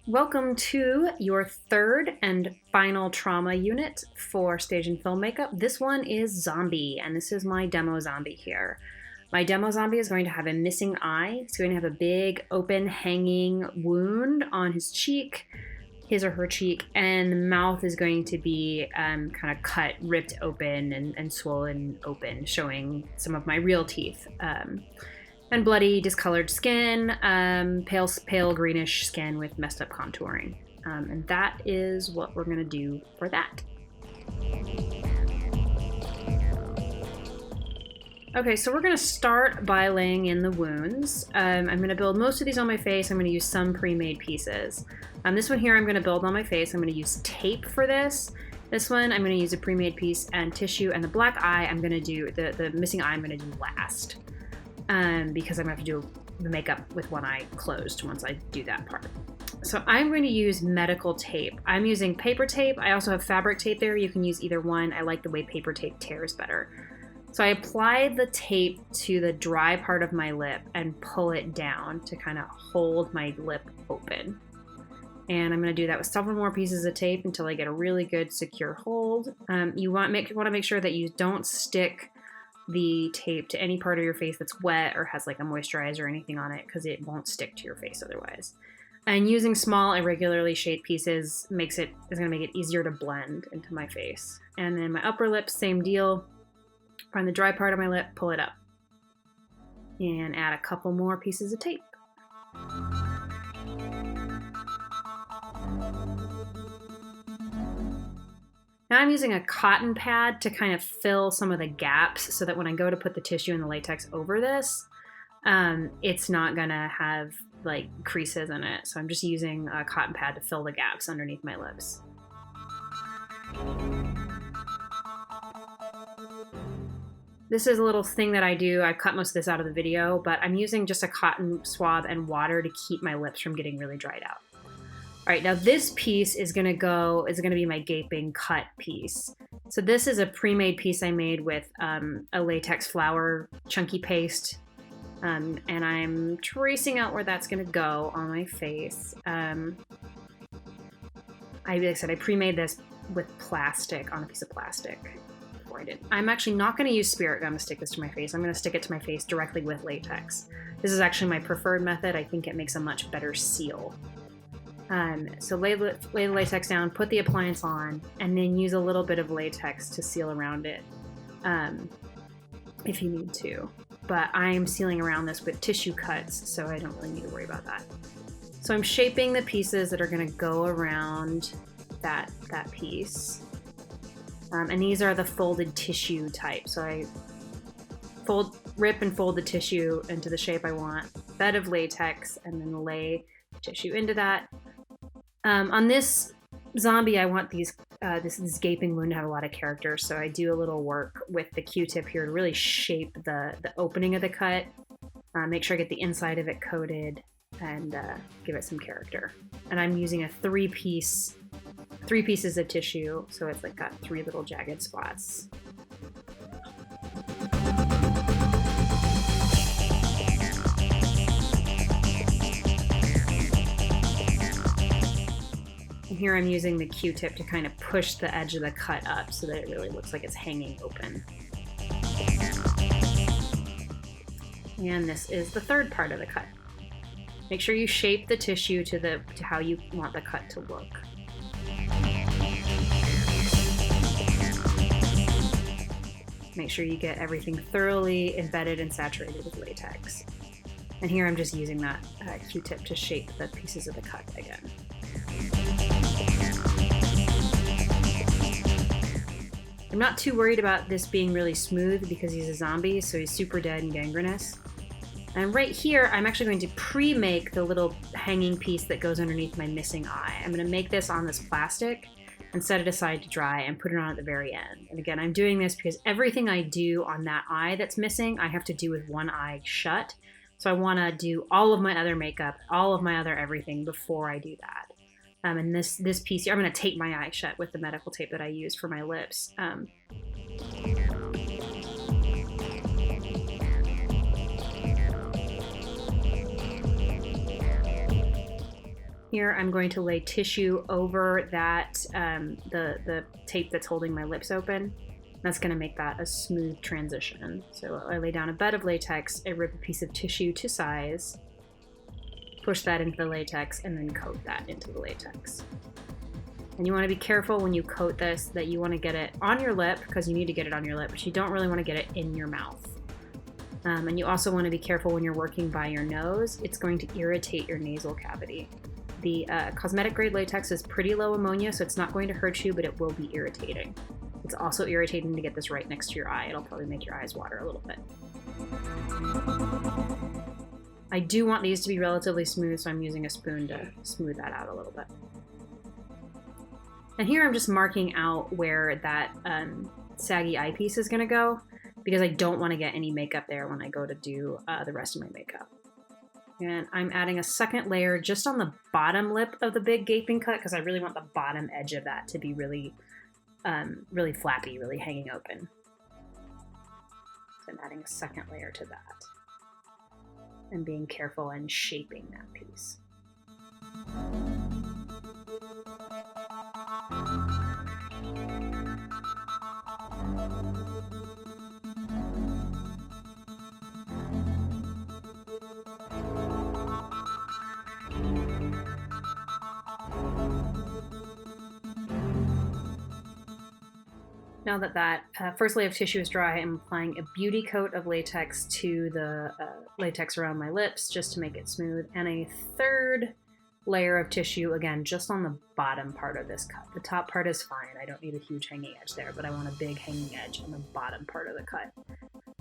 Welcome to your third and final trauma unit for stage and film makeup. This one is zombie, and this is my demo zombie here. My demo zombie is going to have a missing eye. It's going to have a big, open, hanging wound on his cheek, his or her cheek, and the mouth is going to be kind of cut, ripped open, and swollen open, showing some of my real teeth. And bloody, discolored skin, pale greenish skin with messed up contouring. And that is what we're gonna do for that. Okay, so we're gonna start by laying in the wounds. I'm gonna build most of these on my face. I'm gonna use some pre-made pieces. This one here I'm gonna build on my face. I'm gonna use tape for this. This one I'm gonna use a pre-made piece and tissue, and the black eye I'm gonna do, the missing eye I'm gonna do last. Because I'm going to have to do the makeup with one eye closed once I do that part. So I'm going to use medical tape. I'm using paper tape. I also have fabric tape there. You can use either one. I like the way paper tape tears better. So I apply the tape to the dry part of my lip and pull it down to kind of hold my lip open. And I'm going to do that with several more pieces of tape until I get a really good secure hold. You want to make sure that you don't stick the tape to any part of your face that's wet or has like a moisturizer or anything on it, because it won't stick to your face otherwise. And using small irregularly shaped pieces is going to make it easier to blend into my face. And then my upper lip, same deal. Find the dry part of my lip, pull it up, and add a couple more pieces of tape. Now I'm using a cotton pad to kind of fill some of the gaps so that when I go to put the tissue and the latex over this, it's not gonna have like creases in it. So I'm just using a cotton pad to fill the gaps underneath my lips. This is a little thing that I do. I cut most of this out of the video, but I'm using just a cotton swab and water to keep my lips from getting really dried out. All right, now this piece is gonna be my gaping cut piece. So this is a pre-made piece I made with a latex flower chunky paste. And I'm tracing out where that's gonna go on my face. Like I said, I pre-made this with plastic, on a piece of plastic before I did. I'm actually not gonna use spirit gum to stick this to my face. I'm gonna stick it to my face directly with latex. This is actually my preferred method. I think it makes a much better seal. So lay the latex down, put the appliance on, and then use a little bit of latex to seal around it if you need to. But I'm sealing around this with tissue cuts, so I don't really need to worry about that. So I'm shaping the pieces that are going to go around that piece. And these are the folded tissue type. So I rip and fold the tissue into the shape I want, bed of latex, and then lay tissue into that. On this zombie, I want this gaping wound to have a lot of character, so I do a little work with the Q-tip here to really shape the opening of the cut, make sure I get the inside of it coated, and give it some character. And I'm using a three pieces of tissue, so it's like got 3 little jagged spots. And here I'm using the Q-tip to kind of push the edge of the cut up so that it really looks like it's hanging open. And this is the third part of the cut. Make sure you shape the tissue to how you want the cut to look. Make sure you get everything thoroughly embedded and saturated with latex. And here I'm just using that Q-tip to shape the pieces of the cut again. I'm not too worried about this being really smooth because he's a zombie, so he's super dead and gangrenous. And right here, I'm actually going to pre-make the little hanging piece that goes underneath my missing eye. I'm going to make this on this plastic and set it aside to dry and put it on at the very end. And again, I'm doing this because everything I do on that eye that's missing, I have to do with one eye shut. So I want to do all of my other makeup, all of my other everything before I do that. And this piece here, I'm going to tape my eye shut with the medical tape that I use for my lips. here, I'm going to lay tissue over that, the tape that's holding my lips open. That's going to make that a smooth transition. So I lay down a bed of latex, I rip a piece of tissue to size, push that into the latex, and then coat that into the latex. And you want to be careful when you coat this that you want to get it on your lip, because you need to get it on your lip, but you don't really want to get it in your mouth. And you also want to be careful when you're working by your nose. It's going to irritate your nasal cavity. The cosmetic grade latex is pretty low ammonia, so it's not going to hurt you, but it will be irritating. It's also irritating to get this right next to your eye. It'll probably make your eyes water a little bit. I do want these to be relatively smooth, so I'm using a spoon to smooth that out a little bit. And here I'm just marking out where that saggy eyepiece is gonna go, because I don't want to get any makeup there when I go to do the rest of my makeup. And I'm adding a second layer just on the bottom lip of the big gaping cut, because I really want the bottom edge of that to be really flappy, really hanging open. So I'm adding a second layer to that and being careful and shaping that piece. Now that first layer of tissue is dry, I'm applying a beauty coat of latex to the latex around my lips just to make it smooth, and a third layer of tissue, again, just on the bottom part of this cut. The top part is fine. I don't need a huge hanging edge there, but I want a big hanging edge on the bottom part of the cut.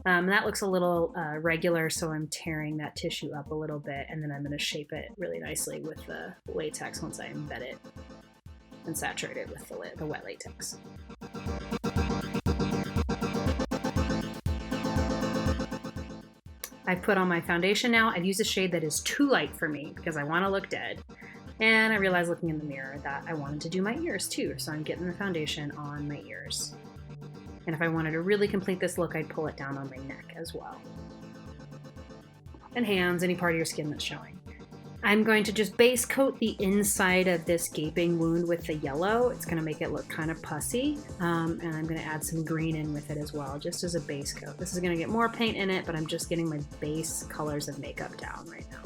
That looks a little regular, so I'm tearing that tissue up a little bit, and then I'm going to shape it really nicely with the latex once I embed it and saturate it with the wet latex. I've put on my foundation now. I've used a shade that is too light for me because I want to look dead. And I realized looking in the mirror that I wanted to do my ears too, so I'm getting the foundation on my ears. And if I wanted to really complete this look, I'd pull it down on my neck as well. And hands, any part of your skin that's showing. I'm going to just base coat the inside of this gaping wound with the yellow. It's going to make it look kind of pussy. And I'm going to add some green in with it as well, just as a base coat. This is going to get more paint in it, but I'm just getting my base colors of makeup down right now.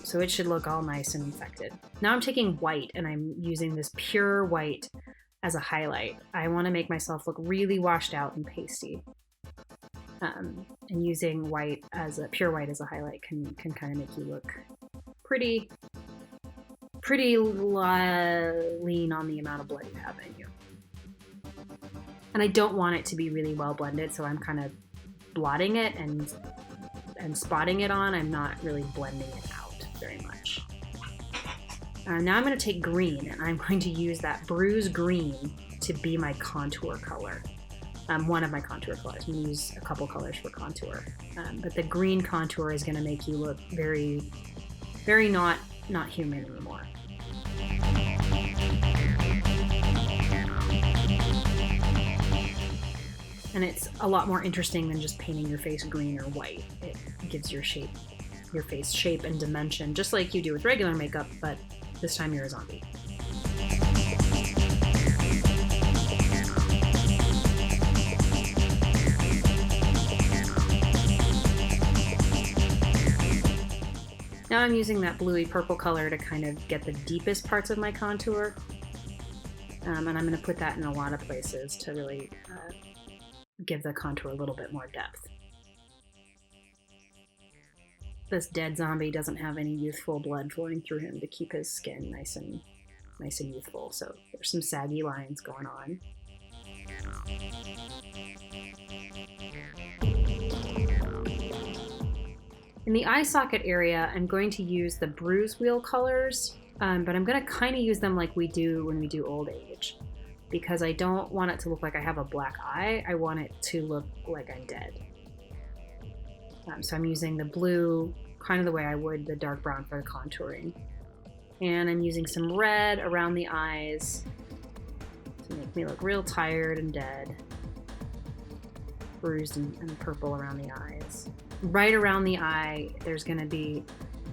So it should look all nice and infected. Now I'm taking white and I'm using this pure white as a highlight. I want to make myself look really washed out and pasty. And using white as a pure white as a highlight can kind of make you look pretty lean on the amount of blood you have in you. And I don't want it to be really well blended, so I'm kind of blotting it and spotting it on. I'm not really blending it out very much. Now I'm going to take green, and I'm going to use that bruise green to be my contour color. One of my contour colors. I'm going to use a couple colors for contour. But the green contour is going to make you look very, very not human anymore. And it's a lot more interesting than just painting your face green or white. It gives your face shape and dimension, just like you do with regular makeup, but this time you're a zombie. Now I'm using that bluey purple color to kind of get the deepest parts of my contour. And I'm going to put that in a lot of places to really give the contour a little bit more depth. This dead zombie doesn't have any youthful blood flowing through him to keep his skin nice and youthful, so there's some saggy lines going on. In the eye socket area, I'm going to use the bruise wheel colors, but I'm going to kind of use them like we do when we do old age, because I don't want it to look like I have a black eye. I want it to look like I'm dead. So I'm using the blue kind of the way I would the dark brown for the contouring. And I'm using some red around the eyes to make me look real tired and dead. Bruised and purple around the eyes. Right around the eye, there's going to be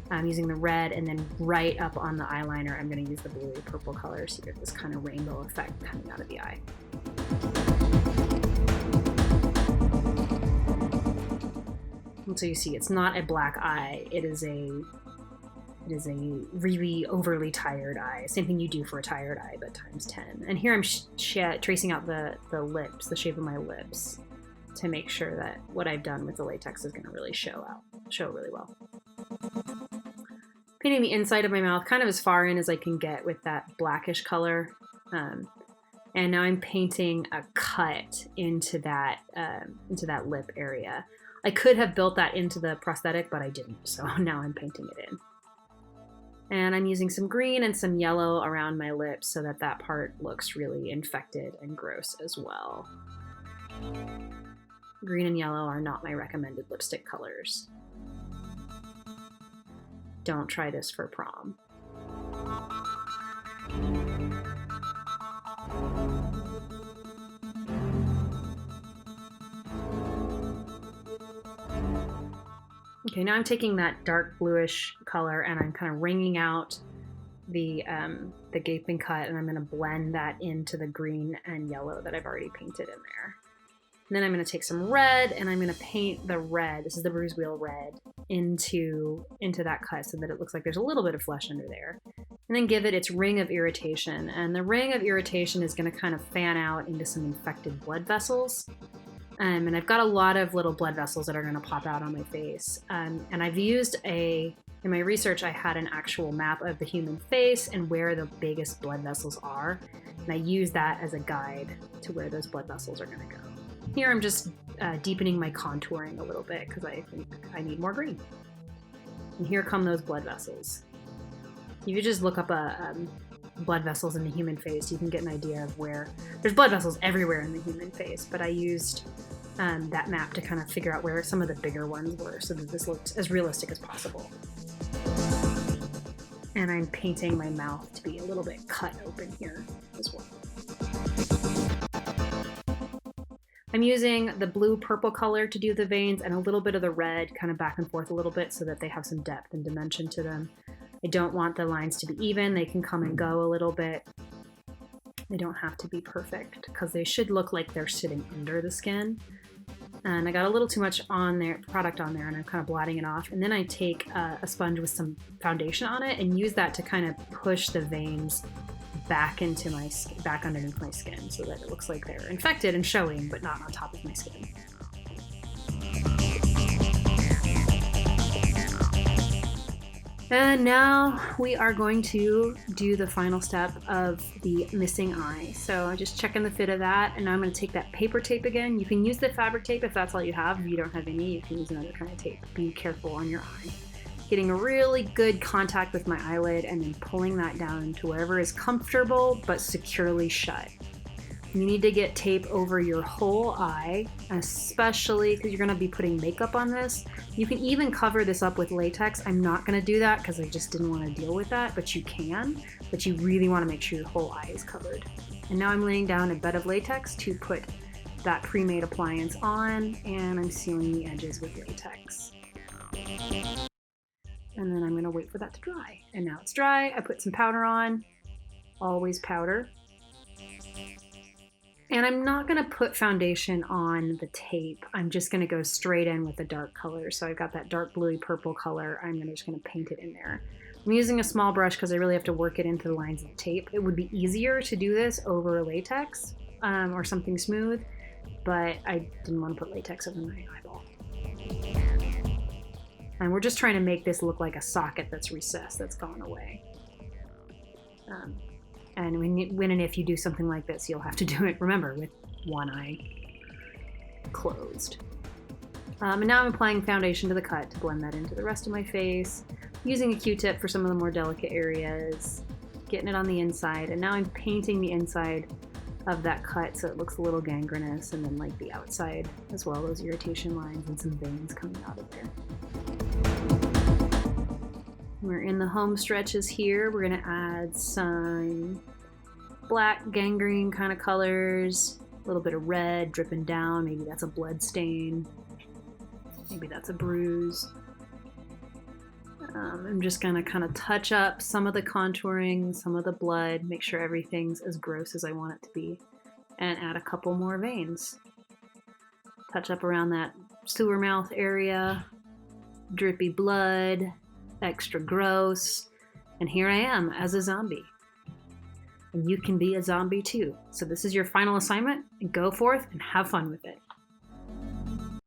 I'm using the red, and then right up on the eyeliner, I'm going to use the bluey purple color so you get this kind of rainbow effect coming out of the eye. And so you see, it's not a black eye. It is a really overly tired eye. Same thing you do for a tired eye, but times 10. And here I'm tracing out the lips, the shape of my lips, to make sure that what I've done with the latex is going to really show really well. Painting the inside of my mouth kind of as far in as I can get with that blackish color. And now I'm painting a cut into that lip area. I could have built that into the prosthetic, but I didn't, so now I'm painting it in. And I'm using some green and some yellow around my lips so that that part looks really infected and gross as well. Green and yellow are not my recommended lipstick colors. Don't try this for prom. Okay, now I'm taking that dark bluish color and I'm kind of wringing out the gaping cut, and I'm going to blend that into the green and yellow that I've already painted in there. And then I'm going to take some red and I'm going to paint the red, this is the Bruise Wheel red, into that cut so that it looks like there's a little bit of flesh under there. And then give it its ring of irritation. And the ring of irritation is going to kind of fan out into some infected blood vessels. And I've got a lot of little blood vessels that are going to pop out on my face. And I've used in my research, I had an actual map of the human face and where the biggest blood vessels are. And I use that as a guide to where those blood vessels are going to go. Here I'm just deepening my contouring a little bit because I think I need more green. And here come those blood vessels. If you just look up blood vessels in the human face, you can get an idea of where there's blood vessels everywhere in the human face, but I used that map to kind of figure out where some of the bigger ones were so that this looked as realistic as possible. And I'm painting my mouth to be a little bit cut open here as well. I'm using the blue-purple color to do the veins and a little bit of the red kind of back and forth a little bit so that they have some depth and dimension to them. I don't want the lines to be even. They can come and go a little bit. They don't have to be perfect because they should look like they're sitting under the skin. And I got a little too much product on there, and I'm kind of blotting it off. And then I take a sponge with some foundation on it and use that to kind of push the veins back underneath my skin so that it looks like they're infected and showing, but not on top of my skin. And now we are going to do the final step of the missing eye. So I'm just checking the fit of that, and now I'm going to take that paper tape again. You can use the fabric tape if that's all you have. If you don't have any, you can use another kind of tape. Be careful on your eye. Getting a really good contact with my eyelid and then pulling that down to wherever is comfortable but securely shut. You need to get tape over your whole eye, especially because you're going to be putting makeup on this. You can even cover this up with latex. I'm not going to do that because I just didn't want to deal with that, but you can. But you really want to make sure your whole eye is covered. And now I'm laying down a bed of latex to put that pre-made appliance on, and I'm sealing the edges with latex. And then I'm going to wait for that to dry. And now it's dry. I put some powder on. Always powder. And I'm not going to put foundation on the tape. I'm just going to go straight in with the dark color. So I've got that dark bluey purple color. I'm just going to paint it in there. I'm using a small brush because I really have to work it into the lines of the tape. It would be easier to do this over latex or something smooth, but I didn't want to put latex over my eyeball. And we're just trying to make this look like a socket that's recessed, that's gone away. And when and if you do something like this, you'll have to do it, remember, with one eye closed. And now I'm applying foundation to the cut to blend that into the rest of my face, using a Q-tip for some of the more delicate areas, getting it on the inside, and now I'm painting the inside of that cut so it looks a little gangrenous, and then like the outside as well, those irritation lines and some veins coming out of there. We're in the home stretches here. We're gonna add some black gangrene kind of colors, a little bit of red dripping down. Maybe that's a blood stain. Maybe that's a bruise. I'm just gonna kind of touch up some of the contouring, some of the blood, make sure everything's as gross as I want it to be, and add a couple more veins. Touch up around that sewer mouth area, drippy blood, extra gross, and here I am as a zombie. And you can be a zombie too. So this is your final assignment, and go forth and have fun with it.